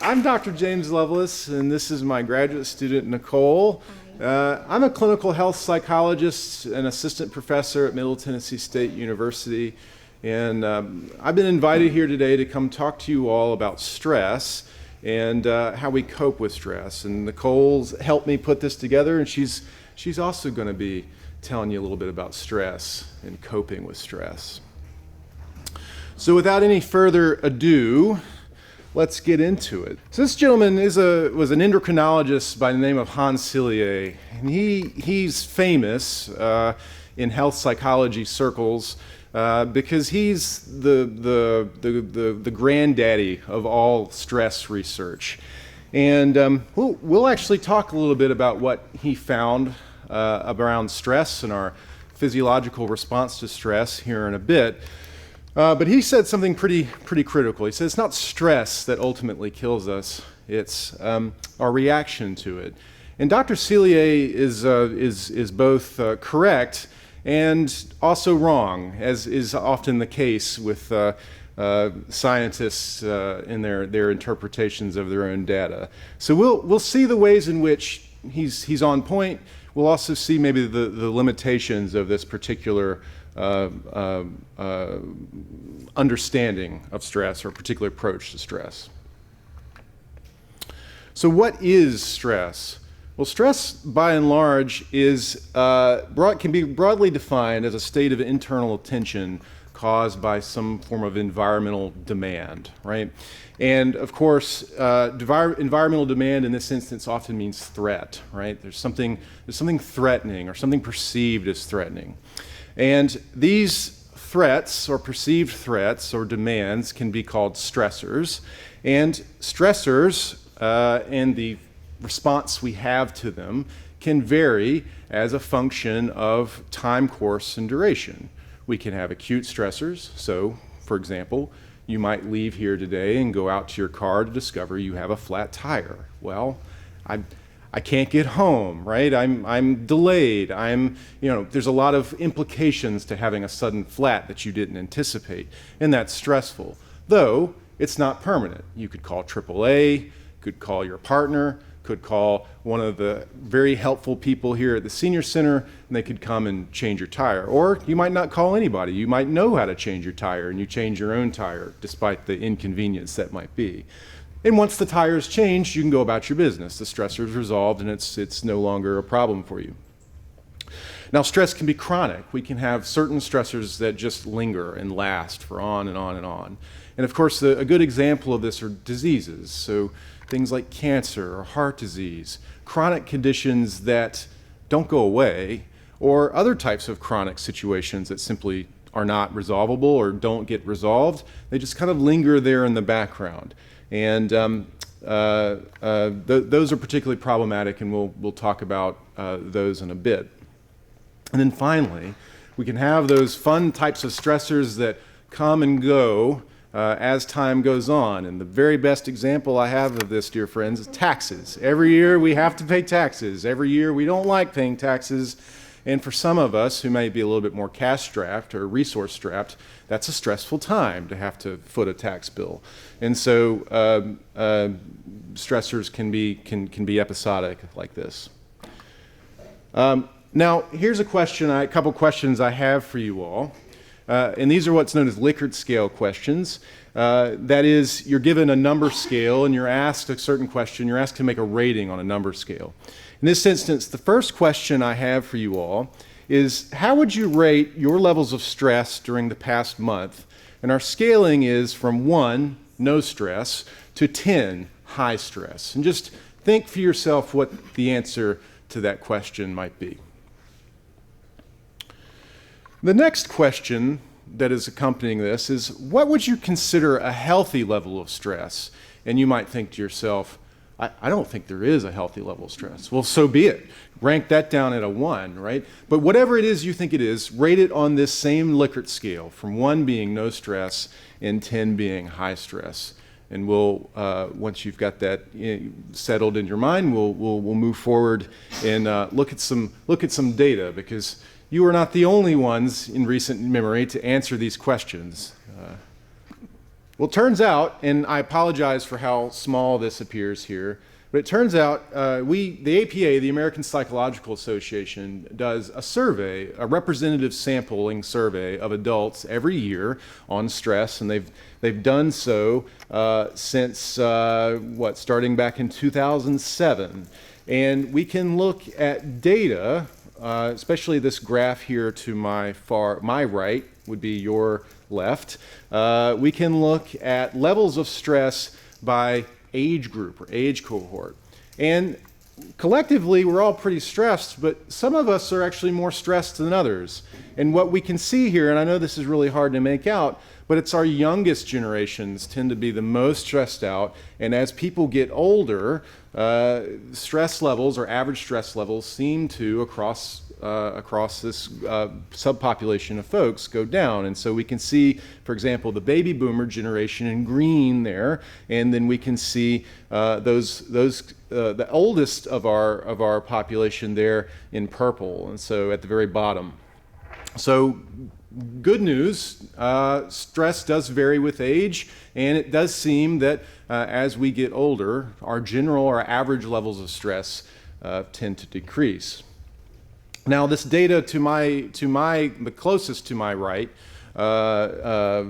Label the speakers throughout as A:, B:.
A: I'm Dr. James Lovelace, and this is my graduate student, Nicole. I'm a clinical health psychologist and assistant professor at Middle Tennessee State University, and I've been invited here today to come talk to you all about stress and how we cope with stress. And Nicole's helped me put this together, and she's also going to be telling you a little bit about stress and coping with stress. So without any further ado, let's get into it. So this gentleman was an endocrinologist by the name of Hans Selye, and he's famous in health psychology circles because he's the granddaddy of all stress research. And we'll actually talk a little bit about what he found around stress and our physiological response to stress here in a bit. But he said something pretty critical. He said it's not stress that ultimately kills us, it's our reaction to it. And Dr. Selye is both correct and also wrong, as is often the case with scientists in their interpretations of their own data. So we'll see the ways in which he's on point. We'll also see maybe the limitations of this particular understanding of stress or a particular approach to stress. So what is stress? Well, stress by and large can be broadly defined as a state of internal tension caused by some form of environmental demand, right? And of course, environmental demand in this instance often means threat, right? There's something threatening or something perceived as threatening. And these threats or perceived threats or demands can be called stressors. And stressors and the response we have to them can vary as a function of time course and duration. We can have acute stressors. So, for example, you might leave here today and go out to your car to discover you have a flat tire. Well, I can't get home, right? I'm delayed. There's a lot of implications to having a sudden flat that you didn't anticipate, and that's stressful. Though it's not permanent. You could call AAA, could call your partner, could call one of the very helpful people here at the senior center, and they could come and change your tire. Or you might not call anybody. You might know how to change your tire, and you change your own tire, despite the inconvenience that might be. And once the tire is changed, you can go about your business. The stressor is resolved, and it's no longer a problem for you. Now, stress can be chronic. We can have certain stressors that just linger and last for on and on and on. And of course, a good example of this are diseases. So things like cancer or heart disease, chronic conditions that don't go away, or other types of chronic situations that simply are not resolvable or don't get resolved. They just kind of linger there in the background. And those are particularly problematic, and we'll talk about those in a bit. And then finally, we can have those fun types of stressors that come and go as time goes on. And the very best example I have of this, dear friends, is taxes. Every year we have to pay taxes. Every year we don't like paying taxes. And for some of us who may be a little bit more cash-strapped or resource-strapped, that's a stressful time to have to foot a tax bill. And so stressors can be episodic like this. Now, here's a couple questions I have for you all. And these are what's known as Likert scale questions. That is, you're given a number scale and you're asked a certain question. You're asked to make a rating on a number scale. In this instance, the first question I have for you all is, how would you rate your levels of stress during the past month? And our scaling is from 1, no stress, to 10, high stress. And just think for yourself what the answer to that question might be. The next question that is accompanying this is, what would you consider a healthy level of stress? And you might think to yourself, I don't think there is a healthy level of stress. Well, so be it. Rank that down at a 1, right? But whatever it is you think it is, rate it on this same Likert scale, from 1 being no stress and 10 being high stress. And we'll, once you've got that settled in your mind, we'll move forward and look at some data, because you are not the only ones in recent memory to answer these questions. Well, it turns out, and I apologize for how small this appears here, but it turns out the APA, the American Psychological Association, does a survey, a representative sampling survey of adults every year on stress, and they've done so since starting back in 2007. And we can look at data, especially this graph here to my right would be your left. We can look at levels of stress by age group or age cohort. And collectively, we're all pretty stressed, but some of us are actually more stressed than others. And what we can see here, and I know this is really hard to make out, but it's our youngest generations tend to be the most stressed out. And as people get older, stress levels or average stress levels seem to, across this subpopulation of folks, go down. And so we can see, for example, the baby boomer generation in green there, and then we can see the oldest of our population there in purple, and so at the very bottom. So good news, stress does vary with age, and it does seem that as we get older, our average levels of stress tend to decrease. Now, this data the closest to my right, are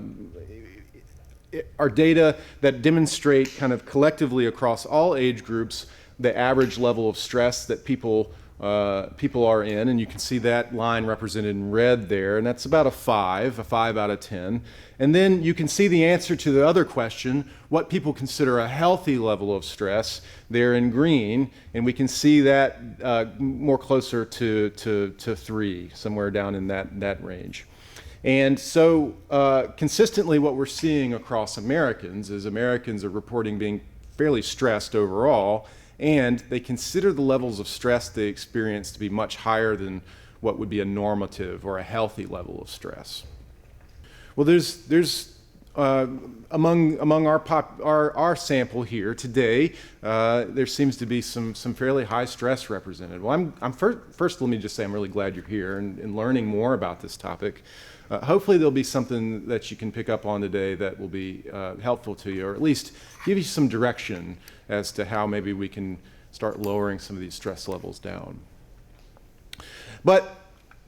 A: data that demonstrate kind of collectively across all age groups the average level of stress that people are in, and you can see that line represented in red there, and that's about a 5 out of 10. And then you can see the answer to the other question, what people consider a healthy level of stress, there in green, and we can see that more closer to 3, somewhere down in that range. And so consistently what we're seeing across Americans is Americans are reporting being fairly stressed overall, and they consider the levels of stress they experience to be much higher than what would be a normative or a healthy level of stress. Well, there's among our sample here today, there seems to be some fairly high stress represented. Well, first let me just say I'm really glad you're here and learning more about this topic. Hopefully there'll be something that you can pick up on today that will be helpful to you, or at least give you some direction as to how maybe we can start lowering some of these stress levels down. But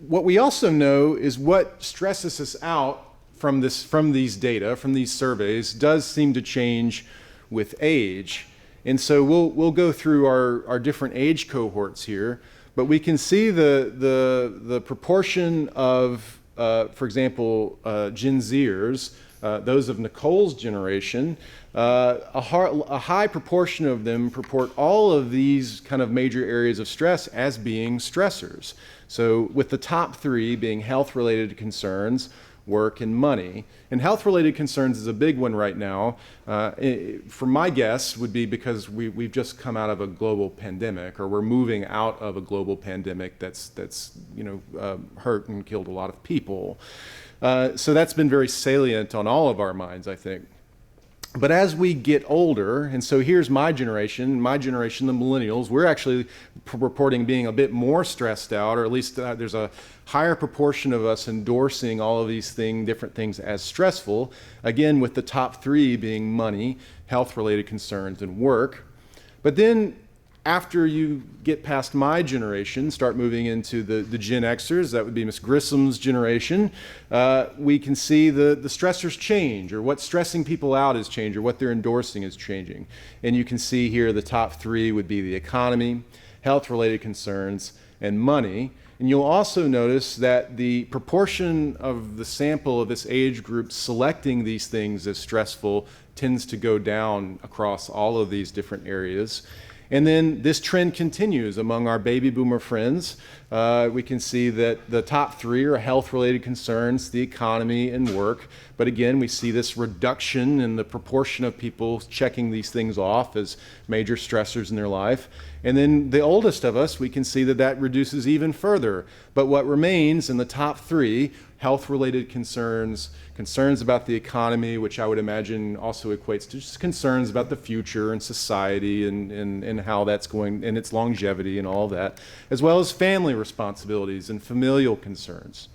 A: what we also know is what stresses us out from these data, from these surveys, does seem to change with age. And so we'll go through our different age cohorts here, but we can see the proportion of for example, Gen Zers, those of Nicole's generation, a high proportion of them report all of these kind of major areas of stress as being stressors. So with the top 3 being health-related concerns, work, and money. And health-related concerns is a big one right now. For my guess would be because we've just come out of a global pandemic, or we're moving out of a global pandemic that's hurt and killed a lot of people. So that's been very salient on all of our minds, I think. But as we get older, and so here's my generation, the millennials, we're actually reporting being a bit more stressed out, or at least there's a higher proportion of us endorsing all of these different things as stressful, again with the top 3 being money, health-related concerns, and work. But then after you get past my generation, start moving into the Gen Xers, that would be Ms. Grissom's generation, we can see the stressors change, or what's stressing people out is changing, or what they're endorsing is changing. And you can see here the top 3 would be the economy, health-related concerns, and money. And you'll also notice that the proportion of the sample of this age group selecting these things as stressful tends to go down across all of these different areas. And then this trend continues among our baby boomer friends. We can see that the top 3 are health-related concerns, the economy, and work. But again, we see this reduction in the proportion of people checking these things off as major stressors in their life. And then the oldest of us, we can see that reduces even further. But what remains in the top 3, health-related concerns, concerns about the economy, which I would imagine also equates to just concerns about the future and society and how that's going, and its longevity and all that, as well as family responsibilities and familial concerns.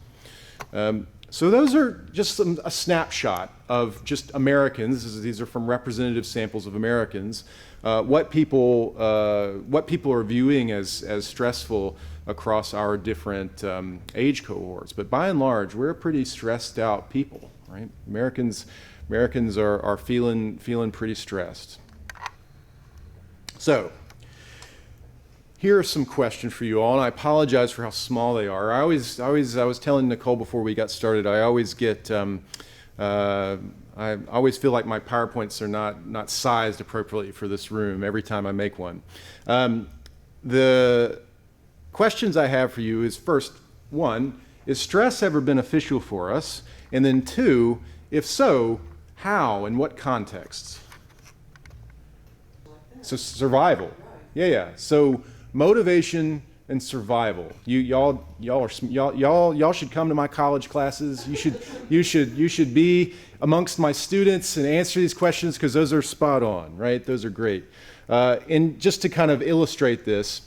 A: So those are just a snapshot of just Americans. These are from representative samples of Americans. What people are viewing as stressful across our different age cohorts. But by and large, we're a pretty stressed out people, right? Americans are feeling pretty stressed. So here are some questions for you all, and I apologize for how small they are. I was telling Nicole before we got started, I always get, I always feel like my PowerPoints are not sized appropriately for this room every time I make one. The questions I have for you is, first, one, is stress ever beneficial for us? And then two, if so, how and what contexts? So survival. Yeah. So motivation and survival. Y'all should come to my college classes. You should be amongst my students and answer these questions, because those are spot on, right? Those are great. And just to kind of illustrate this,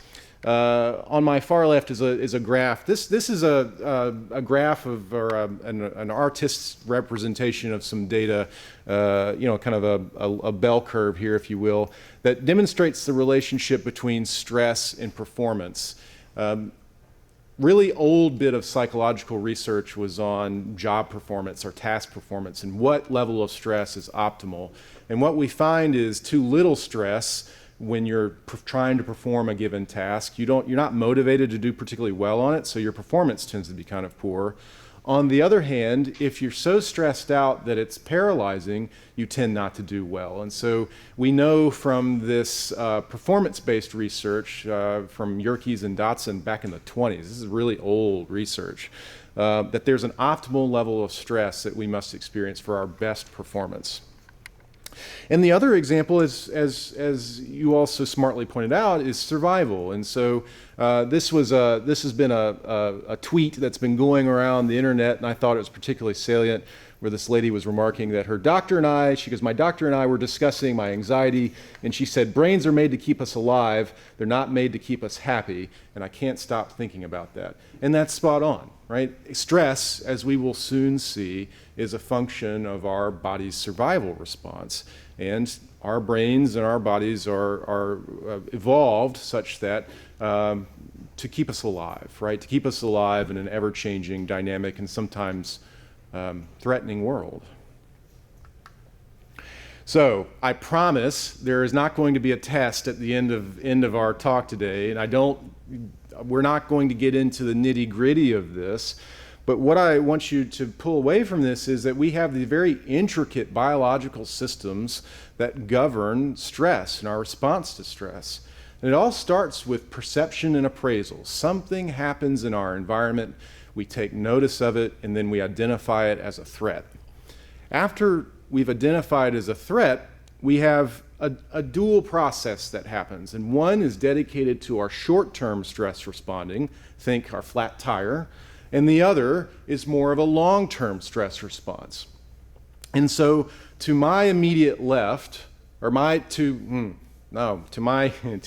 A: on my far left is a graph. This is a graph of, or an artist's representation of some data, kind of a bell curve here, if you will, that demonstrates the relationship between stress and performance. Really old bit of psychological research was on job performance or task performance and what level of stress is optimal. And what we find is too little stress when you're trying to perform a given task. You're not motivated to do particularly well on it, so your performance tends to be kind of poor. On the other hand, if you're so stressed out that it's paralyzing, you tend not to do well. And so we know from this performance-based research from Yerkes and Dotson back in the 20s, this is really old research, that there's an optimal level of stress that we must experience for our best performance. And the other example is, as you also smartly pointed out, is survival. And so this has been a tweet that's been going around the internet, and I thought it was particularly salient, where this lady was remarking that her doctor and I, she goes, my doctor and I were discussing my anxiety, and she said, brains are made to keep us alive, they're not made to keep us happy, and I can't stop thinking about that. And that's spot on, right? Stress, as we will soon see, is a function of our body's survival response. And our brains and our bodies are evolved such that to keep us alive, right? To keep us alive in an ever-changing, dynamic, and sometimes threatening world. So I promise there is not going to be a test at the end of our talk today, and we're not going to get into the nitty-gritty of this. But what I want you to pull away from this is that we have the very intricate biological systems that govern stress and our response to stress. And it all starts with perception and appraisal. Something happens in our environment, we take notice of it, and then we identify it as a threat. After we've identified as a threat, we have a dual process that happens. And one is dedicated to our short-term stress responding, think our flat tire, and the other is more of a long-term stress response. And so to my immediate left, or to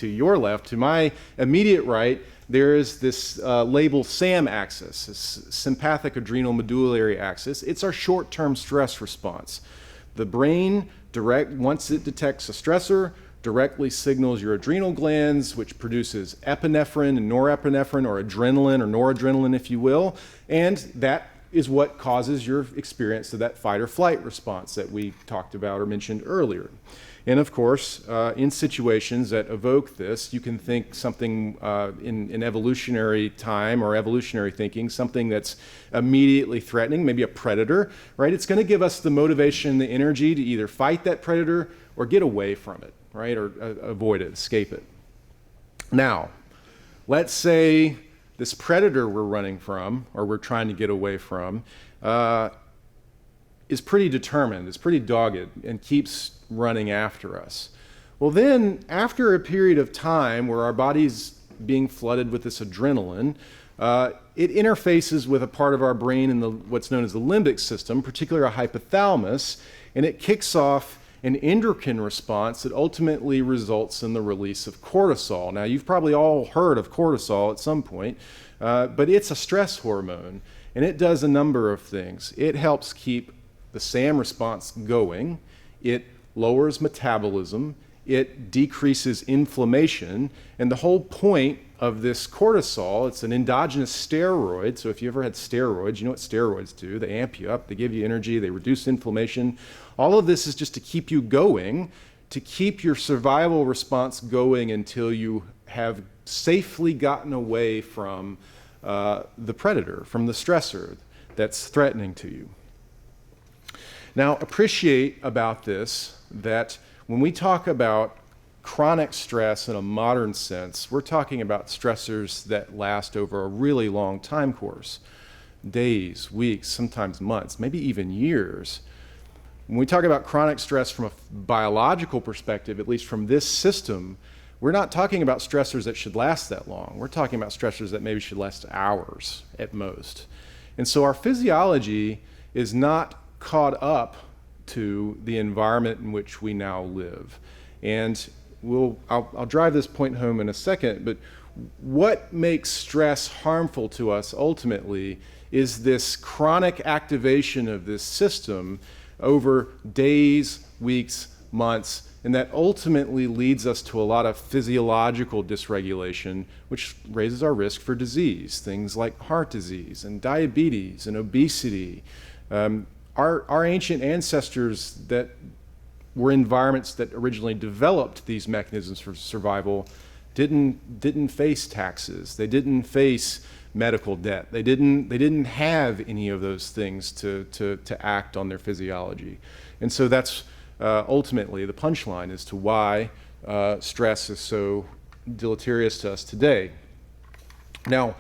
A: your left, to my immediate right, there is this label SAM axis, this sympathetic adrenal medullary axis. It's our short-term stress response. The brain, once it detects a stressor, directly signals your adrenal glands, which produces epinephrine and norepinephrine, or adrenaline or noradrenaline, if you will, and that is what causes your experience of that fight or flight response that we talked about or mentioned earlier. And of course, in situations that evoke this, you can think something in evolutionary time or evolutionary thinking, something that's immediately threatening, maybe a predator, right? It's going to give us the motivation, the energy to either fight that predator or get away from it, right? Or avoid it, escape it. Now, let's say this predator we're running from, or we're trying to get away from, is pretty determined, is pretty dogged, and keeps running after us. Well then, after a period of time where our body's being flooded with this adrenaline, it interfaces with a part of our brain in what's known as the limbic system, particularly our hypothalamus, and it kicks off an endocrine response that ultimately results in the release of cortisol. Now, you've probably all heard of cortisol at some point, but it's a stress hormone. And it does a number of things. It helps keep the SAM response going. It lowers metabolism. It decreases inflammation. And the whole point of this cortisol, it's an endogenous steroid. So if you ever had steroids, you know what steroids do. They amp you up, they give you energy, they reduce inflammation. All of this is just to keep you going, to keep your survival response going until you have safely gotten away from the predator, from the stressor that's threatening to you. Now, appreciate about this that when we talk about chronic stress in a modern sense, we're talking about stressors that last over a really long time course, days, weeks, sometimes months, maybe even years. When we talk about chronic stress from a biological perspective, at least from this system, we're not talking about stressors that should last that long. We're talking about stressors that maybe should last hours at most. And so our physiology is not caught up to the environment in which we now live. And I'll drive this point home in a second, but what makes stress harmful to us ultimately is this chronic activation of this system over days, weeks, months, and that ultimately leads us to a lot of physiological dysregulation, which raises our risk for disease, things like heart disease and diabetes and obesity. Our ancient ancestors that were environments that originally developed these mechanisms for survival didn't face taxes. They didn't face medical debt. They didn't have any of those things to act on their physiology. And so that's ultimately the punchline as to why stress is so deleterious to us today. Now,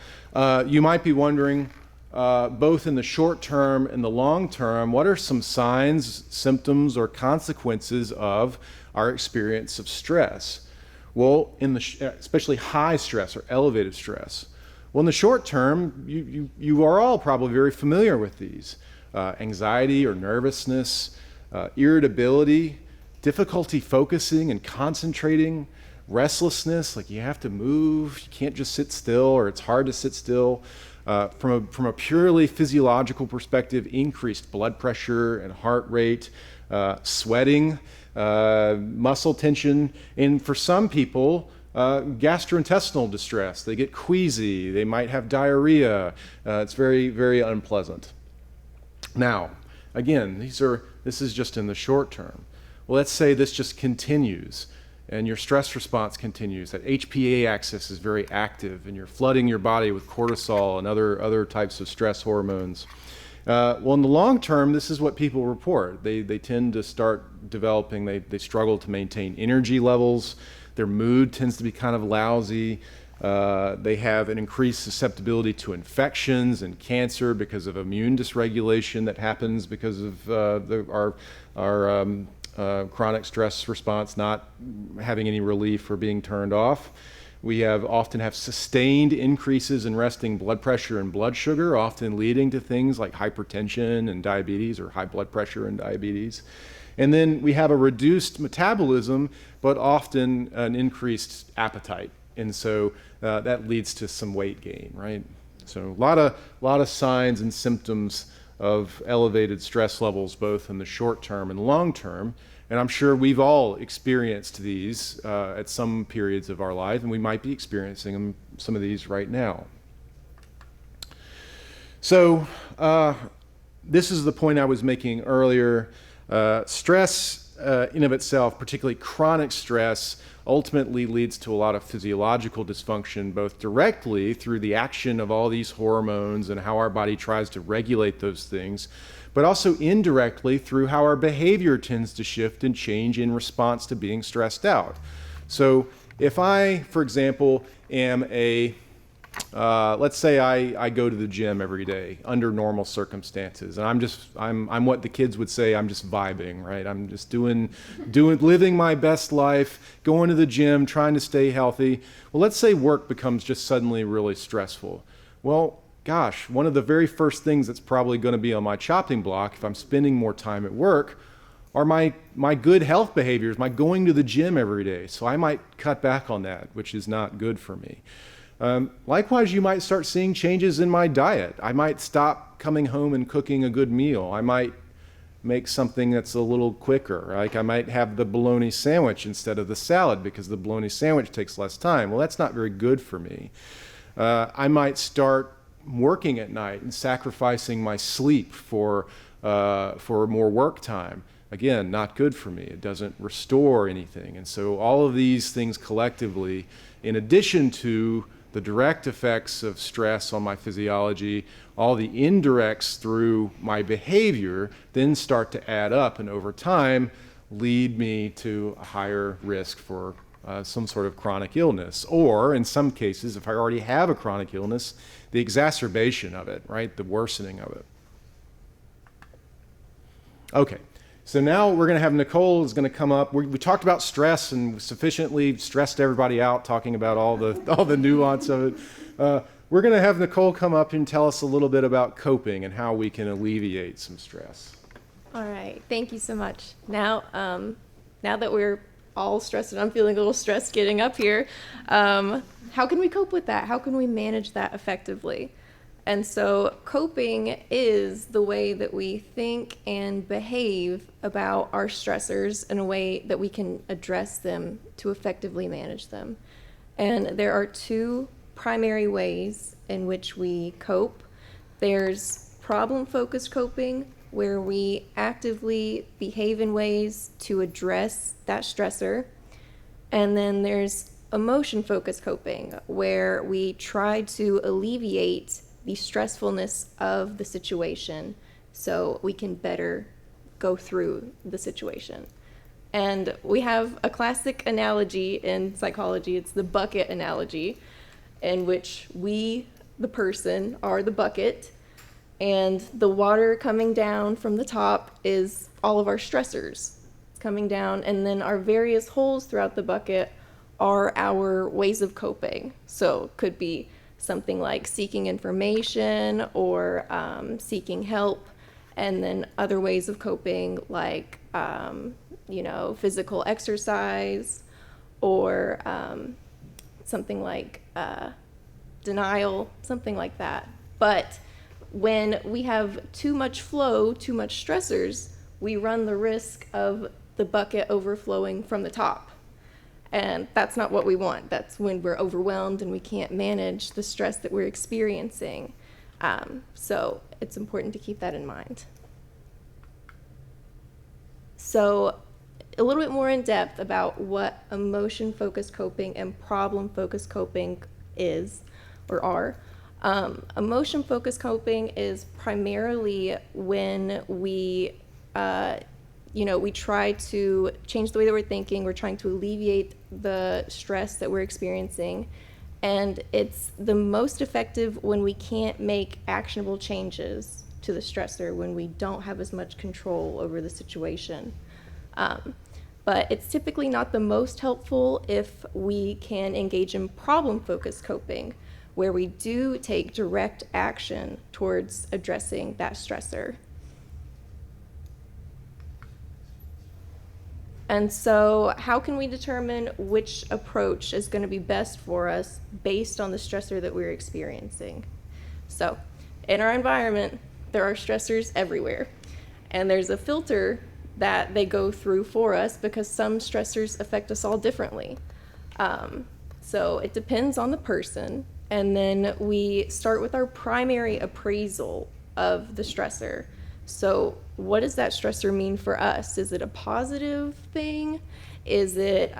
A: you might be wondering, both in the short term and the long term, what are some signs, symptoms, or consequences of our experience of stress? Well, especially high stress or elevated stress. Well, in the short term, you are all probably very familiar with these. Anxiety or nervousness, irritability, difficulty focusing and concentrating, restlessness, like you have to move, you can't just sit still, or it's hard to sit still. From a purely physiological perspective, increased blood pressure and heart rate, sweating, muscle tension, and for some people, gastrointestinal distress. They get queasy, they might have diarrhea. It's very, very unpleasant. Now, again, this is just in the short term. Well, let's say this just continues and your stress response continues, that HPA axis is very active and you're flooding your body with cortisol and other types of stress hormones. Well, in the long term, this is what people report. They tend to start developing, they struggle to maintain energy levels, their mood tends to be kind of lousy, they have an increased susceptibility to infections and cancer because of immune dysregulation that happens because of our chronic stress response not having any relief or being turned off. We often have sustained increases in resting blood pressure and blood sugar, often leading to things like hypertension and diabetes, or high blood pressure and diabetes. And then we have a reduced metabolism, but often an increased appetite. And so that leads to some weight gain, right? So a lot of signs and symptoms of elevated stress levels, both in the short term and long term. And I'm sure we've all experienced these at some periods of our life, and we might be experiencing some of these right now. So this is the point I was making earlier. Stress in of itself, particularly chronic stress, ultimately leads to a lot of physiological dysfunction, both directly through the action of all these hormones and how our body tries to regulate those things, but also indirectly through how our behavior tends to shift and change in response to being stressed out. So if I, for example, am let's say I go to the gym every day under normal circumstances, and I'm what the kids would say, I'm just vibing, right? I'm just living my best life, going to the gym, trying to stay healthy. Well, let's say work becomes just suddenly really stressful. Well, gosh, one of the very first things that's probably going to be on my chopping block if I'm spending more time at work are my good health behaviors, my going to the gym every day. So I might cut back on that, which is not good for me. Likewise, you might start seeing changes in my diet. I might stop coming home and cooking a good meal. I might make something that's a little quicker. Like I might have the bologna sandwich instead of the salad because the bologna sandwich takes less time. Well, that's not very good for me. I might start working at night and sacrificing my sleep for more work time. Again, not good for me. It doesn't restore anything. And so all of these things collectively, in addition to the direct effects of stress on my physiology, all the indirects through my behavior then start to add up and over time lead me to a higher risk for some sort of chronic illness. Or in some cases, if I already have a chronic illness, the exacerbation of it, right? The worsening of it. Okay. So now we're going to have Nicole is going to come up. We talked about stress and sufficiently stressed everybody out talking about all the nuance of it. We're going to have Nicole come up and tell us a little bit about coping and how we can alleviate some stress.
B: All right. Thank you so much. Now that we're all stressed and I'm feeling a little stressed getting up here, how can we cope with that? How can we manage that effectively? And so coping is the way that we think and behave about our stressors in a way that we can address them to effectively manage them. And there are two primary ways in which we cope. There's problem-focused coping, where we actively behave in ways to address that stressor. And then there's emotion-focused coping, where we try to alleviate the stressfulness of the situation so we can better go through the situation. And we have a classic analogy in psychology. It's the bucket analogy, in which we, the person, are the bucket, and the water coming down from the top is all of our stressors coming down, and then our various holes throughout the bucket are our ways of coping. So it could be something like seeking information or seeking help, and then other ways of coping like physical exercise or something like denial, something like that. But when we have too much flow, too much stressors, we run the risk of the bucket overflowing from the top. And that's not what we want. That's when we're overwhelmed and we can't manage the stress that we're experiencing. So it's important to keep that in mind. So a little bit more in depth about what emotion-focused coping and problem-focused coping is or are. Emotion-focused coping is primarily when we try to change the way that we're thinking. We're trying to alleviate the stress that we're experiencing. And it's the most effective when we can't make actionable changes to the stressor, when we don't have as much control over the situation. But it's typically not the most helpful if we can engage in problem-focused coping, where we do take direct action towards addressing that stressor. And so how can we determine which approach is going to be best for us based on the stressor that we're experiencing? So in our environment, there are stressors everywhere. And there's a filter that they go through for us because some stressors affect us all differently. So it depends on the person. And then we start with our primary appraisal of the stressor. So what does that stressor mean for us? Is it a positive thing? Is it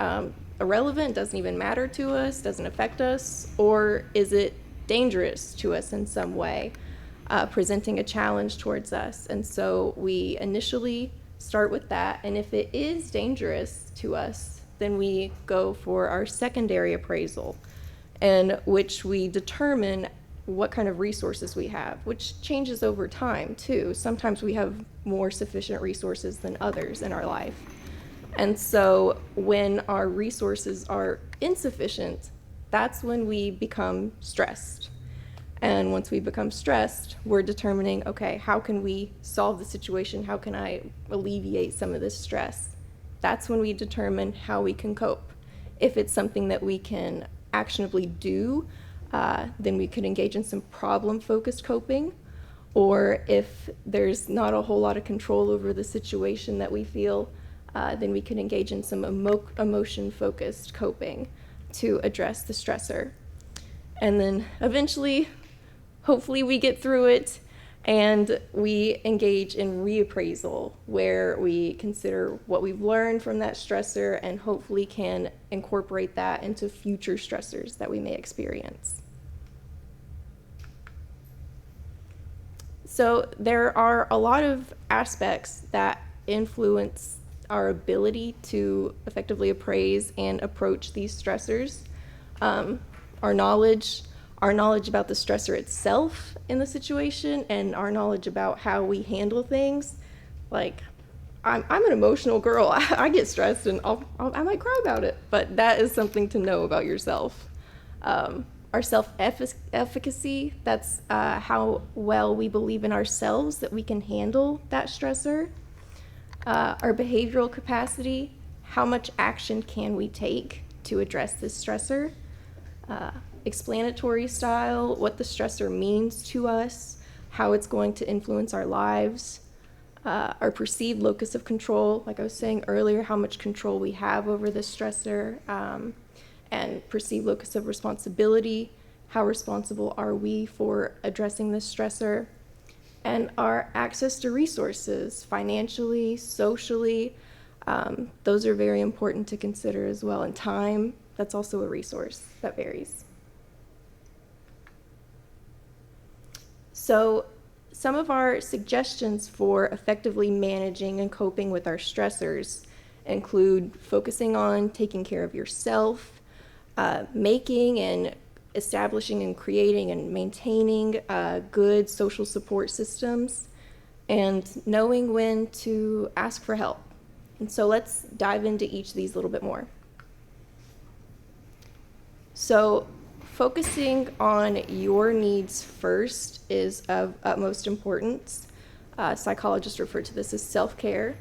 B: irrelevant, doesn't even matter to us, doesn't affect us? Or is it dangerous to us in some way, presenting a challenge towards us? And so we initially start with that. And if it is dangerous to us, then we go for our secondary appraisal, in which we determine what kind of resources we have, which changes over time too. Sometimes we have more sufficient resources than others in our life. And so when our resources are insufficient, that's when we become stressed. And once we become stressed, we're determining, okay, how can we solve the situation? How can I alleviate some of this stress? That's when we determine how we can cope. If it's something that we can actionably do, then we could engage in some problem-focused coping. Or if there's not a whole lot of control over the situation that we feel, then we can engage in some emotion-focused coping to address the stressor. And then eventually, hopefully we get through it and we engage in reappraisal, where we consider what we've learned from that stressor and hopefully can incorporate that into future stressors that we may experience. So there are a lot of aspects that influence our ability to effectively appraise and approach these stressors. Our knowledge about the stressor itself in the situation, and our knowledge about how we handle things. Like, I'm an emotional girl. I get stressed and I might cry about it, but that is something to know about yourself. Our self-efficacy, that's how well we believe in ourselves that we can handle that stressor. Our behavioral capacity, how much action can we take to address this stressor? Explanatory style, what the stressor means to us, how it's going to influence our lives. Our perceived locus of control, like I was saying earlier, how much control we have over the stressor, and perceived locus of responsibility, how responsible are we for addressing this stressor, and our access to resources, financially, socially, those are very important to consider as well. And time, that's also a resource that varies. So some of our suggestions for effectively managing and coping with our stressors include focusing on taking care of yourself, making and establishing and creating and maintaining good social support systems, and knowing when to ask for help. And so let's dive into each of these a little bit more. So focusing on your needs first is of utmost importance. Psychologists refer to this as self-care.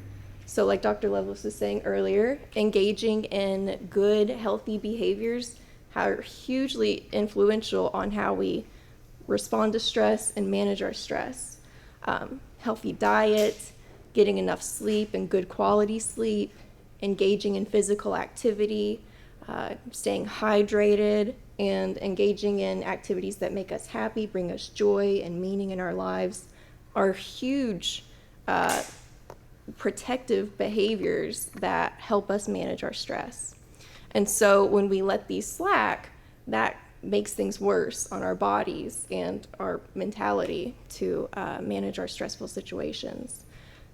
B: So like Dr. Lovelace was saying earlier, engaging in good, healthy behaviors are hugely influential on how we respond to stress and manage our stress. Healthy diet, getting enough sleep and good quality sleep, engaging in physical activity, staying hydrated, and engaging in activities that make us happy, bring us joy and meaning in our lives are huge protective behaviors that help us manage our stress. And so when we let these slack, that makes things worse on our bodies and our mentality to manage our stressful situations.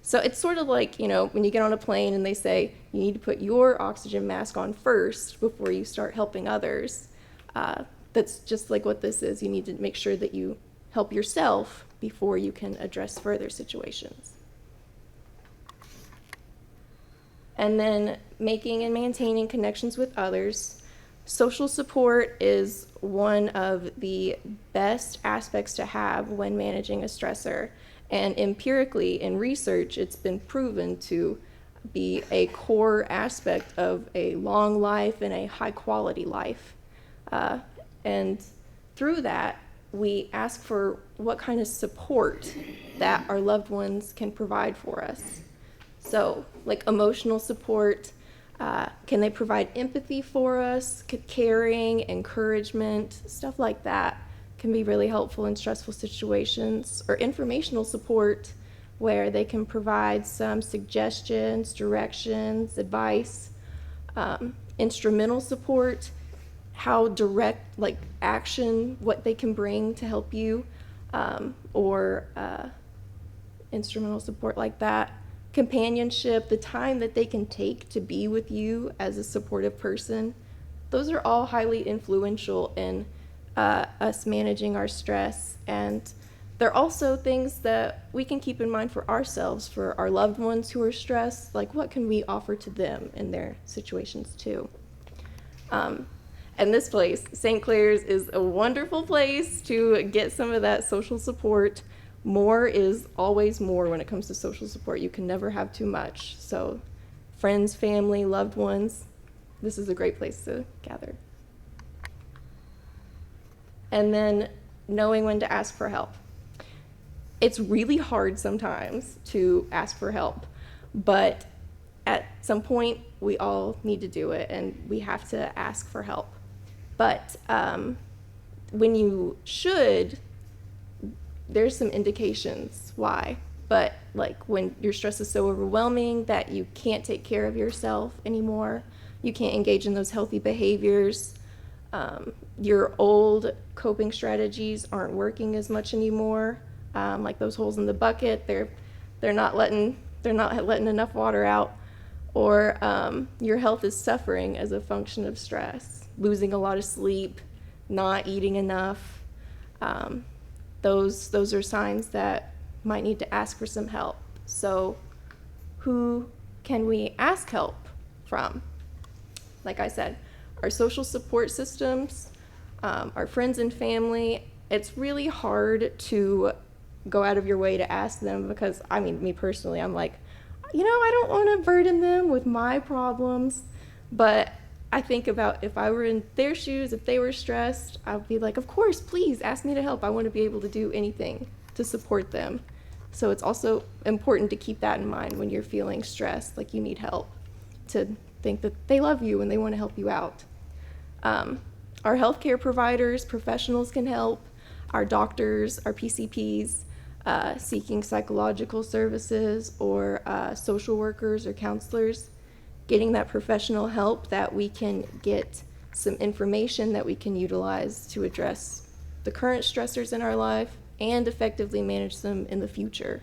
B: So it's sort of like, when you get on a plane and they say you need to put your oxygen mask on first before you start helping others. That's just like what this is. You need to make sure that you help yourself before you can address further situations. And then making and maintaining connections with others. Social support is one of the best aspects to have when managing a stressor. And empirically, in research, it's been proven to be a core aspect of a long life and a high quality life. And through that, we ask for what kind of support that our loved ones can provide for us. So, like emotional support, can they provide empathy for us, caring, encouragement, stuff like that can be really helpful in stressful situations. Or informational support, where they can provide some suggestions, directions, advice. Instrumental support, how direct, like action, what they can bring to help you, or instrumental support like that. Companionship, the time that they can take to be with you as a supportive person. Those are all highly influential in us managing our stress, and they're also things that we can keep in mind for ourselves, for our loved ones who are stressed, like what can we offer to them in their situations too. And this place, St. Clair's, is a wonderful place to get some of that social support. More is always more when it comes to social support. You can never have too much. So friends, family, loved ones, this is a great place to gather. and then knowing when to ask for help. It's really hard sometimes to ask for help, but at some point we all need to do it, and we have to ask for help. But when you should, there's some indications why. But like when your stress is so overwhelming that you can't take care of yourself anymore, you can't engage in those healthy behaviors, your old coping strategies aren't working as much anymore, like those holes in the bucket, they're not letting enough water out, or your health is suffering as a function of stress, losing a lot of sleep, not eating enough. Those are signs that might need to ask for some help. So who can we ask help from? Like I said, our social support systems, our friends and family. It's really hard to go out of your way to ask them because, I mean, me personally, I'm like, I don't want to burden them with my problems. But I think about if I were in their shoes, if they were stressed, I'd be like, of course, please ask me to help. I want to be able to do anything to support them. So it's also important to keep that in mind when you're feeling stressed, like you need help, to think that they love you and they want to help you out. Our healthcare providers, professionals can help. Our doctors, our PCPs, seeking psychological services, or social workers or counselors, getting that professional help that we can get some information that we can utilize to address the current stressors in our life and effectively manage them in the future.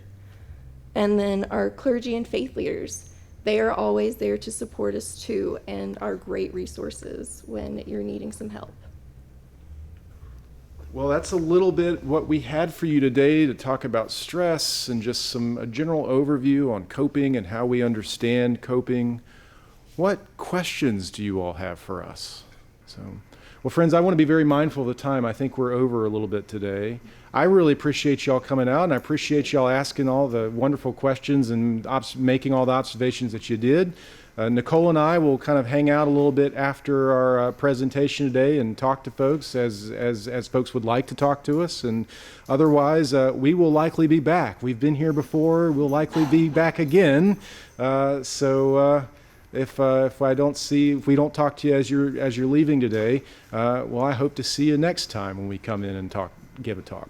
B: And then our clergy and faith leaders, they are always there to support us too, and are great resources when you're needing some help.
A: Well, that's a little bit what we had for you today to talk about stress and just a general overview on coping and how we understand coping. What questions do you all have for us? Well, friends, I want to be very mindful of the time. I think we're over a little bit today. I really appreciate y'all coming out, and I appreciate y'all asking all the wonderful questions and making all the observations that you did. Nicole and I will kind of hang out a little bit after our presentation today and talk to folks as folks would like to talk to us. And otherwise, we will likely be back. We've been here before. We'll likely be back again. If we don't talk to you as you're leaving today, well, I hope to see you next time when we come in and give a talk.